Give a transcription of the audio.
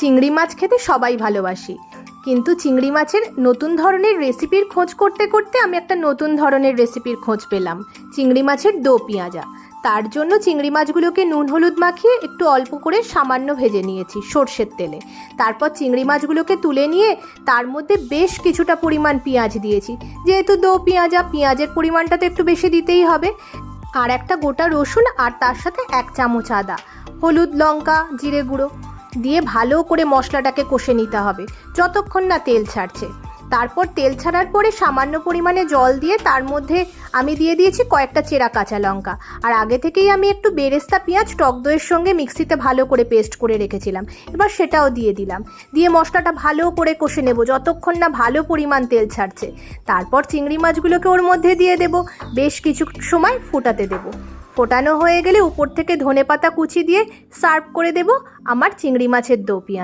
চিংড়ি মাছ খেতে সবাই ভালোবাসি, কিন্তু চিংড়ি মাছের নতুন ধরনের রেসিপির খোঁজ করতে করতে আমি একটা নতুন ধরনের রেসিপির খোঁজ পেলাম, চিংড়ি মাছের দো পেঁয়াজা। তার জন্য চিংড়ি মাছগুলোকে নুন হলুদ মাখিয়ে একটু অল্প করে সামান্য ভেজে নিয়েছি সর্ষের তেলে। তারপর চিংড়ি মাছগুলোকে তুলে নিয়ে তার মধ্যে বেশ কিছুটা পরিমাণ পেঁয়াজ দিয়েছি, যেহেতু দো পেঁয়াজা, পেঁয়াজের পরিমাণটা তো একটু বেশি দিতেই হবে। আর একটা গোটা রসুন, আর তার সাথে 1 চামচ আদা, হলুদ, লঙ্কা, জিরে গুঁড়ো দিয়ে ভালো করে মশলাটাকে কষে নিতে হবে যতক্ষণ না তেল ছাড়ছে। তারপর তেল ছাড়ার পরে সামান্য পরিমাণে জল দিয়ে তার মধ্যে আমি দিয়ে দিয়েছি কয়েকটা চেরা কাঁচা লঙ্কা। আর আগে থেকেই আমি একটু বেরেস্তা পেঁয়াজ টক দইয়ের সঙ্গে মিক্সিতে ভালো করে পেস্ট করে রেখেছিলাম, এবার সেটাও দিয়ে দিলাম। দিয়ে মশলাটা ভালো করে কষে নেব যতক্ষণ না ভালো পরিমাণ তেল ছাড়ছে। তারপর চিংড়ি মাছগুলোকে ওর মধ্যে দিয়ে দেব, বেশ কিছু সময় ফোটাতে দেব। ফোটানো হয়ে গেলে উপর থেকে ধনেপাতা কুচি দিয়ে সার্ভ করে দেব আমার চিংড়ি মাছের দো পেঁয়াজ।